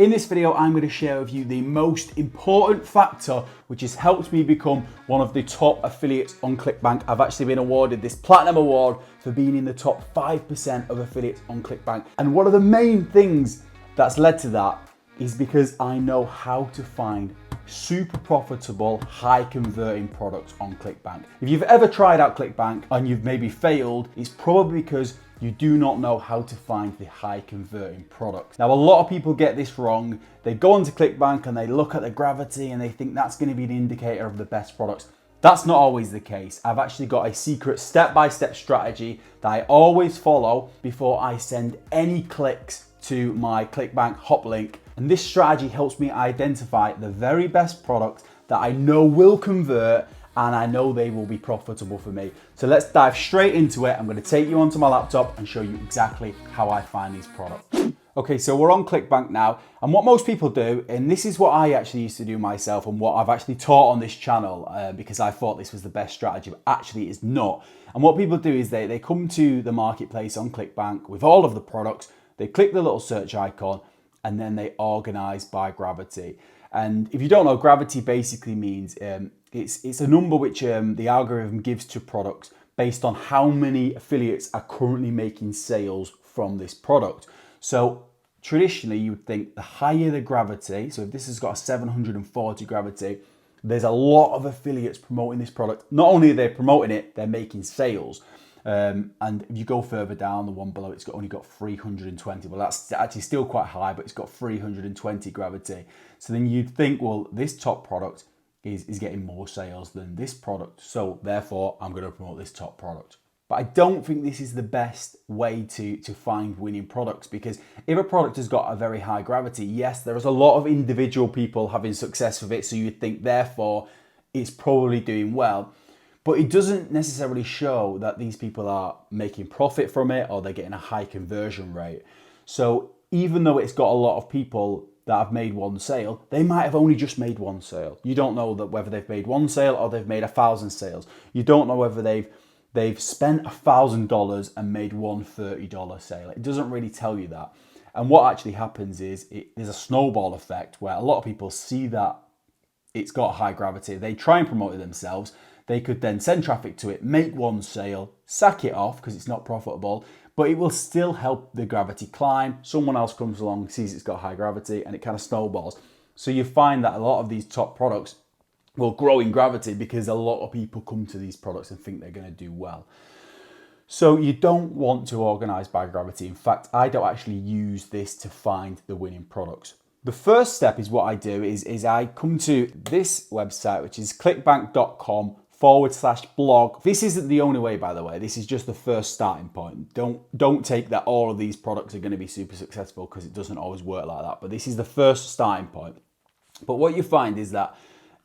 In this video, I'm going to share with you the most important factor which has helped me become one of the top affiliates on ClickBank. I've actually been awarded this Platinum Award for being in the top 5% of affiliates on ClickBank. And one of the main things that's led to that is because I know how to find super profitable, high converting products on ClickBank. If you've ever tried out ClickBank and you've maybe failed, it's probably because you do not know how to find the high converting products. Now, a lot of people get this wrong. They go onto ClickBank and they look at the gravity and they think that's going to be an indicator of the best products. That's not always the case. I've actually got a secret step-by-step strategy that I always follow before I send any clicks to my ClickBank hop link. And this strategy helps me identify the very best products that I know will convert and I know they will be profitable for me. So let's dive straight into it. I'm going to take you onto my laptop and show you exactly how I find these products. Okay, so we're on ClickBank now, and what most people do, and this is what I actually used to do myself and what I've actually taught on this channel because I thought this was the best strategy, but actually it's not. And what people do is they come to the marketplace on ClickBank with all of the products, they click the little search icon, and then they organize by gravity. And if you don't know, gravity basically means it's a number which the algorithm gives to products based on how many affiliates are currently making sales from this product. So traditionally you would think the higher the gravity, so if this has got a 740 gravity, there's a lot of affiliates promoting this product. Not only are they promoting it, they're making sales. And if you go further down, the one below, only got 320. Well, that's actually still quite high, but it's got 320 gravity. So then you'd think, well, this top product is getting more sales than this product. So therefore, I'm going to promote this top product. But I don't think this is the best way to find winning products, because if a product has got a very high gravity, yes, there is a lot of individual people having success with it. So you'd think, therefore, it's probably doing well. But it doesn't necessarily show that these people are making profit from it or they're getting a high conversion rate. So even though it's got a lot of people that have made one sale, they might have only just made one sale. You don't know that whether they've made one sale or they've made 1,000 sales. You don't know whether they've spent $1,000 and made one $30 sale. It doesn't really tell you that. And what actually happens is there's a snowball effect where a lot of people see that it's got high gravity. They try and promote it themselves. They could then send traffic to it, make one sale, sack it off because it's not profitable, but it will still help the gravity climb. Someone else comes along, sees it's got high gravity, and it kind of snowballs. So you find that a lot of these top products will grow in gravity because a lot of people come to these products and think they're going to do well. So you don't want to organize by gravity. In fact, I don't actually use this to find the winning products. The first step is what I do is I come to this website, which is clickbank.com/blog. This isn't the only way, by the way. This is just the first starting point. Don't take that all of these products are going to be super successful, because it doesn't always work like that. But this is the first starting point. But what you find is that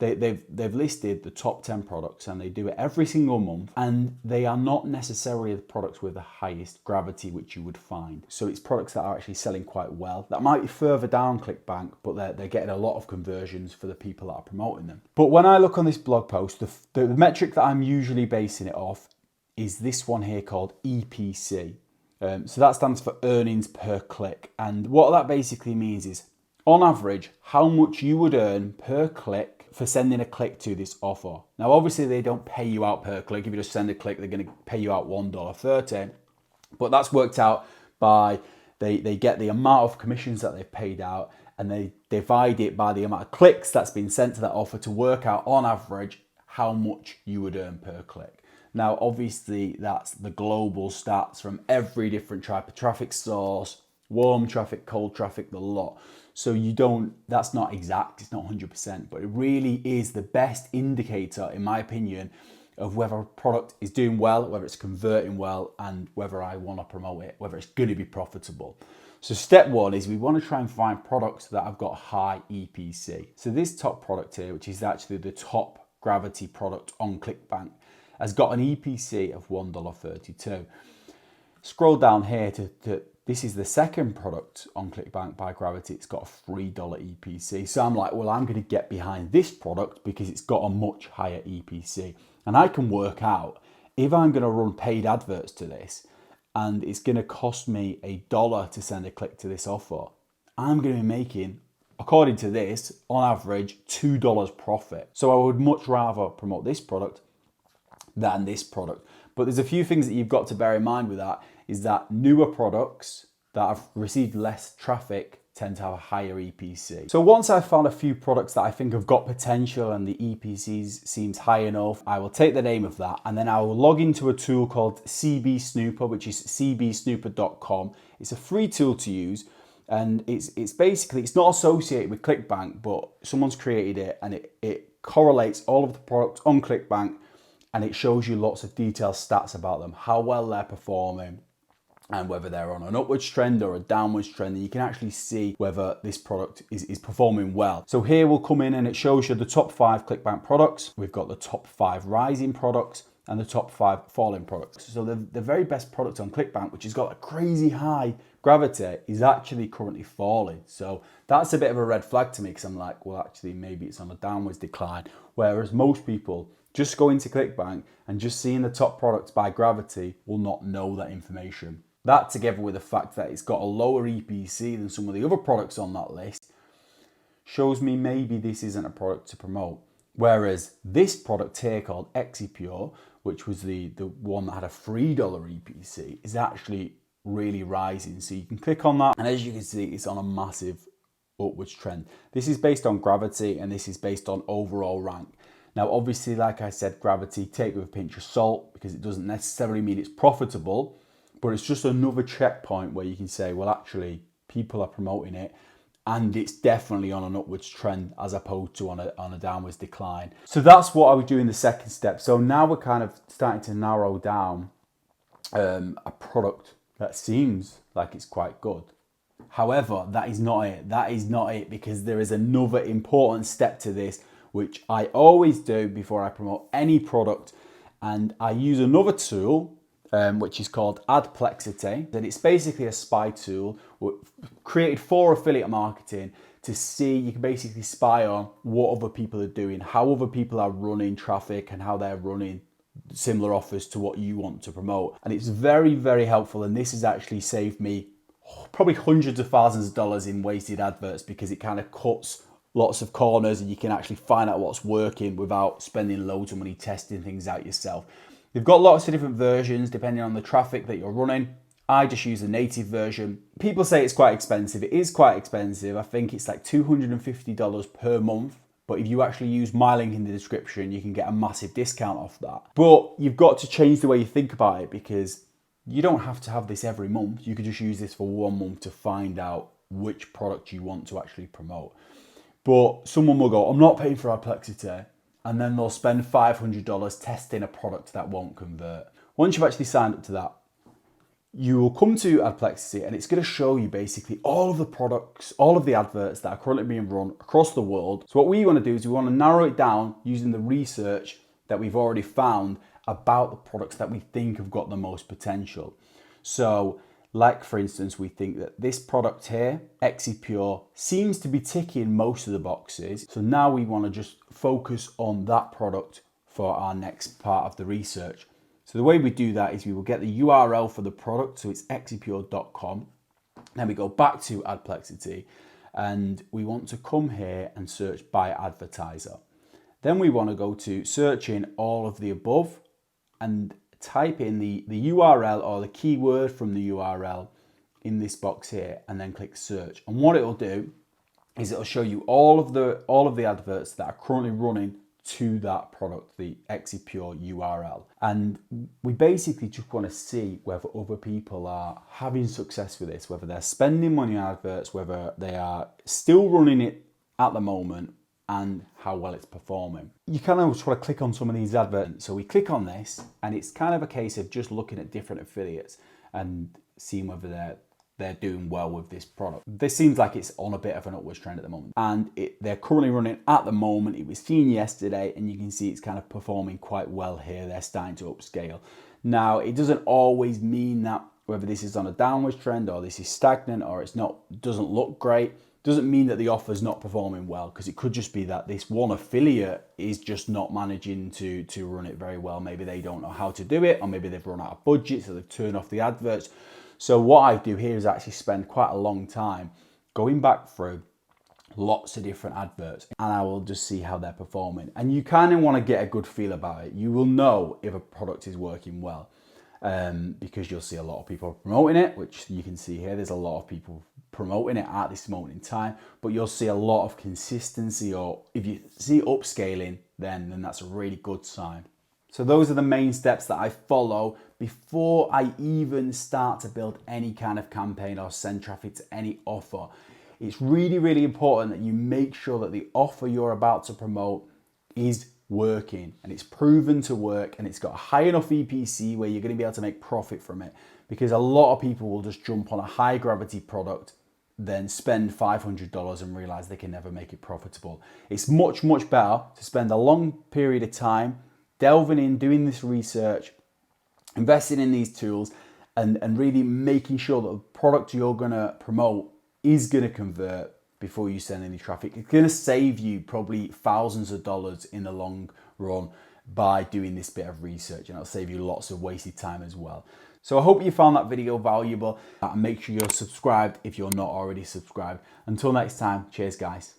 they've listed the top 10 products, and they do it every single month, and they are not necessarily the products with the highest gravity which you would find. So it's products that are actually selling quite well. That might be further down ClickBank, but they're getting a lot of conversions for the people that are promoting them. But when I look on this blog post, the metric that I'm usually basing it off is this one here called EPC. So that stands for earnings per click. And what that basically means is, on average, how much you would earn per click for sending a click to this offer. Now, obviously, they don't pay you out per click. If you just send a click, they're going to pay you out $1.30. But that's worked out by they get the amount of commissions that they've paid out, and they divide it by the amount of clicks that's been sent to that offer to work out, on average, how much you would earn per click. Now, obviously, that's the global stats from every different type of traffic source, warm traffic, cold traffic, the lot. So that's not exact, it's not 100%, but it really is the best indicator, in my opinion, of whether a product is doing well, whether it's converting well, and whether I want to promote it, whether it's going to be profitable. So step one is we want to try and find products that have got high EPC. So this top product here, which is actually the top gravity product on ClickBank, has got an EPC of $1.32. Scroll down here to this is the second product on ClickBank by gravity. It's got a $3 EPC. So I'm like, well, I'm going to get behind this product because it's got a much higher EPC. And I can work out, if I'm going to run paid adverts to this and it's going to cost me $1 to send a click to this offer, I'm going to be making according to this, on average, $2 profit. So I would much rather promote this product than this product. But there's a few things that you've got to bear in mind with that, is that newer products that have received less traffic tend to have a higher EPC. So once I've found a few products that I think have got potential and the EPCs seems high enough, I will take the name of that and then I will log into a tool called CB Snooper, which is cbsnooper.com. It's a free tool to use, and it's basically, it's not associated with ClickBank, but someone's created it and it correlates all of the products on ClickBank, and it shows you lots of detailed stats about them, how well they're performing, and whether they're on an upwards trend or a downwards trend. And you can actually see whether this product is performing well. So here we'll come in and it shows you the top 5 ClickBank products. We've got the top 5 rising products and the top 5 falling products. So the very best product on ClickBank, which has got a crazy high gravity, is actually currently falling. So that's a bit of a red flag to me, because I'm like, well, actually maybe it's on a downwards decline. Whereas most people just go into ClickBank and just seeing the top products by gravity will not know that information. That, together with the fact that it's got a lower EPC than some of the other products on that list, shows me maybe this isn't a product to promote. Whereas this product here called ExiPure, which was the one that had a $3 EPC, is actually really rising. So you can click on that, and as you can see, it's on a massive upwards trend. This is based on gravity, and this is based on overall rank. Now, obviously, like I said, gravity, take it with a pinch of salt, because it doesn't necessarily mean it's profitable, but it's just another checkpoint where you can say, well, actually, people are promoting it, and it's definitely on an upwards trend as opposed to on a downwards decline. So that's what I would do in the second step. So now we're kind of starting to narrow down a product that seems like it's quite good. However, that is not it. That is not it, because there is another important step to this, which I always do before I promote any product. And I use another tool, which is called Adplexity. And it's basically a spy tool created for affiliate marketing to see, you can basically spy on what other people are doing, how other people are running traffic, and how they're running similar offers to what you want to promote. And it's very, very helpful. And this has actually saved me probably hundreds of thousands of dollars in wasted adverts, because it kind of cuts lots of corners and you can actually find out what's working without spending loads of money testing things out yourself. They've got lots of different versions depending on the traffic that you're running. I just use the native version. People say it's quite expensive. It is quite expensive. I think it's like $250 per month. But if you actually use my link in the description, you can get a massive discount off that. But you've got to change the way you think about it, because you don't have to have this every month. You could just use this for 1 month to find out which product you want to actually promote. But someone will go, I'm not paying for Adplexity, and then they'll spend $500 testing a product that won't convert. Once you've actually signed up to that, you will come to Adplexity, and it's going to show you basically all of the products, all of the adverts that are currently being run across the world. So what we want to do is we want to narrow it down using the research that we've already found about the products that we think have got the most potential. So like, for instance, we think that this product here, ExiPure, seems to be ticking most of the boxes. So now we want to just focus on that product for our next part of the research. So the way we do that is we will get the URL for the product. So it's exipure.com. Then we go back to Adplexity, and we want to come here and search by advertiser. Then we want to go to searching all of the above and type in the URL or the keyword from the URL in this box here, and then click search. And what it'll do is it'll show you all of the adverts that are currently running to that product, the ExiPure URL. And we basically just want to see whether other people are having success with this, whether they're spending money on adverts, whether they are still running it at the moment, and how well it's performing. You kind of just want to click on some of these adverts. So we click on this, and it's kind of a case of just looking at different affiliates and seeing whether they're doing well with this product. This seems like it's on a bit of an upwards trend at the moment, and they're currently running at the moment. It was seen yesterday, and you can see it's kind of performing quite well here. They're starting to upscale. Now, it doesn't always mean that whether this is on a downwards trend or this is stagnant or it's not, doesn't look great, doesn't mean that the offer's not performing well, because it could just be that this one affiliate is just not managing to run it very well. Maybe they don't know how to do it, or maybe they've run out of budget, so they've turned off the adverts. So what I do here is actually spend quite a long time going back through, lots of different adverts, and I will just see how they're performing. And you kind of want to get a good feel about it. You will know if a product is working well, because you'll see a lot of people promoting it, which you can see here. There's a lot of people promoting it at this moment in time, but you'll see a lot of consistency, or if you see upscaling, then that's a really good sign. So those are the main steps that I follow before I even start to build any kind of campaign or send traffic to any offer. It's really, really important that you make sure that the offer you're about to promote is working and it's proven to work and it's got a high enough EPC where you're going to be able to make profit from it, because a lot of people will just jump on a high gravity product, then spend $500 and realize they can never make it profitable. It's much, much better to spend a long period of time delving in, doing this research, investing in these tools, and really making sure that the product you're going to promote is going to convert before you send any traffic. It's going to save you probably thousands of dollars in the long run by doing this bit of research, and it'll save you lots of wasted time as well. So I hope you found that video valuable, and make sure you're subscribed if you're not already subscribed. Until next time, cheers guys.